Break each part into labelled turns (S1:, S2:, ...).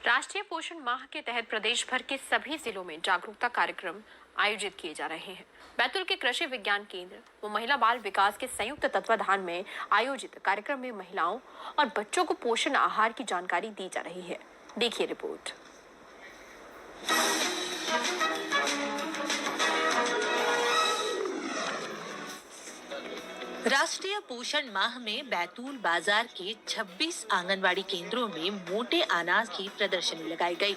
S1: राष्ट्रीय पोषण माह के तहत प्रदेश भर के सभी जिलों में जागरूकता कार्यक्रम आयोजित किए जा रहे हैं। बैतूल के कृषि विज्ञान केंद्र व महिला बाल विकास के संयुक्त तत्वाधान में आयोजित कार्यक्रम में महिलाओं और बच्चों को पोषण आहार की जानकारी दी जा रही है। देखिए रिपोर्ट।
S2: राष्ट्रीय पोषण माह में बैतूल बाजार के 26 आंगनवाड़ी केंद्रों में मोटे अनाज की प्रदर्शनी लगाई गई।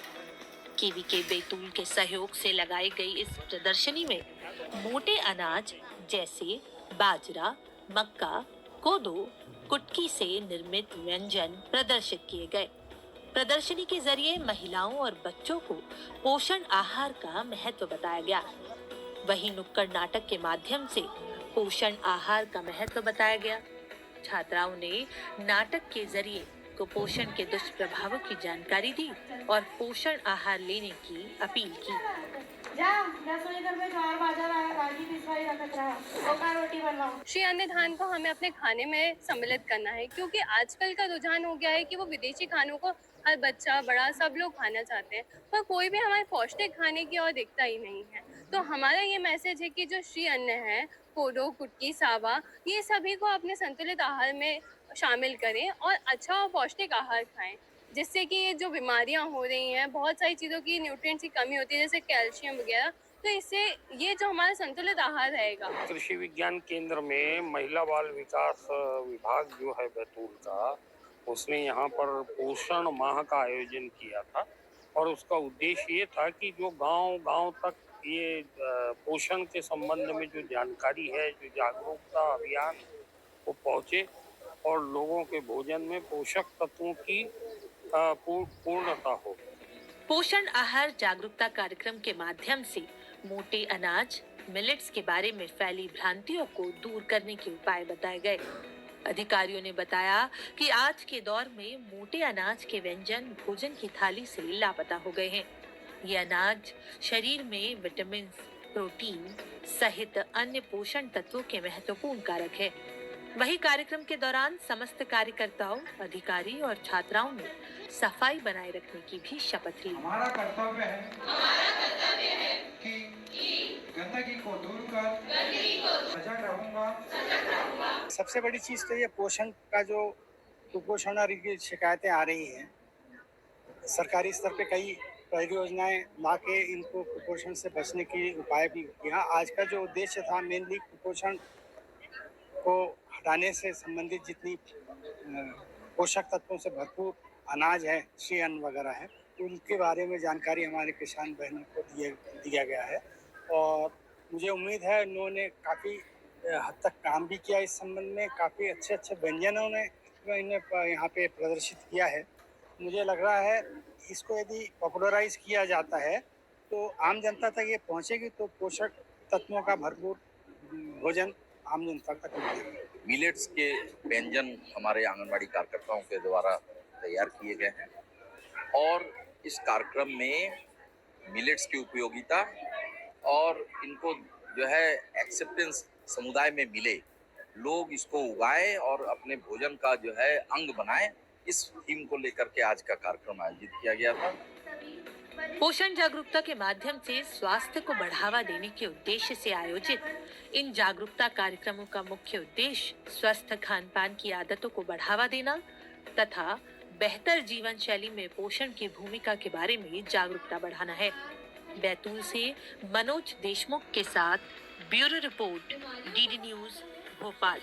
S2: केवीके बैतूल के सहयोग से लगाई गई इस प्रदर्शनी में मोटे अनाज जैसे बाजरा, मक्का, कोदो, कुटकी से निर्मित व्यंजन प्रदर्शित किए गए। प्रदर्शनी के जरिए महिलाओं और बच्चों को पोषण आहार का महत्व बताया गया। वहीं नुक्कड़ नाटक के माध्यम से पोषण आहार का महत्व बताया गया। छात्राओं ने नाटक के जरिए कुपोषण के दुष्प्रभावों की जानकारी दी और पोषण आहार लेने की अपील की।
S3: श्री अन्न धान को हमें अपने खाने में सम्मिलित करना है, क्योंकि आजकल का रुझान हो गया है कि वो विदेशी खानों को हर बच्चा बड़ा सब लोग खाना चाहते हैं, पर कोई भी हमारे पौष्टिक खाने की ओर दिखता ही नहीं है। तो हमारा ये मैसेज है कि जो श्री अन्न है, कोदो, कुटकी, सावा, ये सभी को अपने संतुलित आहार में शामिल करें और अच्छा और पौष्टिक आहार खाएं, जिससे कि ये जो बीमारियां हो रही हैं, बहुत सारी चीज़ों की न्यूट्रिएंट्स की कमी होती है, जैसे कैल्शियम वगैरह, तो इससे ये जो हमारा संतुलित आहार रहेगा।
S4: कृषि विज्ञान केंद्र में महिला बाल विकास विभाग जो है बैतूल का, उसने यहाँ पर पोषण माह का आयोजन किया था और उसका उद्देश्य ये था कि जो गांव-गांव तक ये पोषण के संबंध में जो जानकारी है, जो जागरूकता अभियान वो पहुँचे और लोगों के भोजन में पोषक तत्वों की पूर्णता हो।
S2: पोषण आहार जागरूकता कार्यक्रम के माध्यम से मोटे अनाज, मिलेट्स के बारे में फैली भ्रांतियों को दूर करने के उपाय बताए गए। अधिकारियों ने बताया कि आज के दौर में मोटे अनाज के व्यंजन भोजन की थाली से लापता हो गए हैं। ये अनाज शरीर में विटामिन, प्रोटीन सहित अन्य पोषण तत्वों के महत्वपूर्ण कारक है। वही कार्यक्रम के दौरान समस्त कार्यकर्ताओं, अधिकारी और छात्राओं ने सफाई बनाए रखने की भी शपथ ली।
S5: हमारा कर्तव्य है कि गंदगी को दूर कर सजग रहूंगा।
S6: सबसे बड़ी चीज तो ये पोषण का जो कुपोषण और की शिकायतें आ रही हैं, सरकारी स्तर पे कई परियोजनाएं ला के इनको कुपोषण से बचने की उपाय भी किया। आज का जो उद्देश्य था मेनली कुपोषण को हटाने से संबंधित जितनी पोषक तत्वों से भरपूर अनाज है, श्री अन्न वगैरह है, उनके बारे में जानकारी हमारे किसान बहनों को दिया गया है और मुझे उम्मीद है उन्होंने काफ़ी हद तक काम भी किया इस संबंध में। काफ़ी अच्छे व्यंजनों ने इन्हें यहाँ पे प्रदर्शित किया है। मुझे लग रहा है इसको यदि पॉपुलराइज किया जाता है तो आम जनता तक ये पहुँचेगी तो पोषक तत्वों का भरपूर भोजन आम जनता तक मिलेगा।
S7: मिलेट्स के व्यंजन हमारे आंगनवाड़ी कार्यकर्ताओं के द्वारा तैयार किए गए हैं और इस कार्यक्रम में मिलेट्स की उपयोगिता और इनको जो है एक्सेप्टेंस समुदाय में मिले, लोग इसको उगाएं और अपने भोजन का जो है अंग बनाएं, इस थीम को लेकर के आज का कार्यक्रम आयोजित किया गया था।
S2: पोषण जागरूकता के माध्यम से स्वास्थ्य को बढ़ावा देने के उद्देश्य से आयोजित इन जागरूकता कार्यक्रमों का मुख्य उद्देश्य स्वस्थ खान पान की आदतों को बढ़ावा देना तथा बेहतर जीवन शैली में पोषण की भूमिका के बारे में जागरूकता बढ़ाना है। बैतूल से मनोज देशमुख के साथ bureau report, DD news, Bhopal.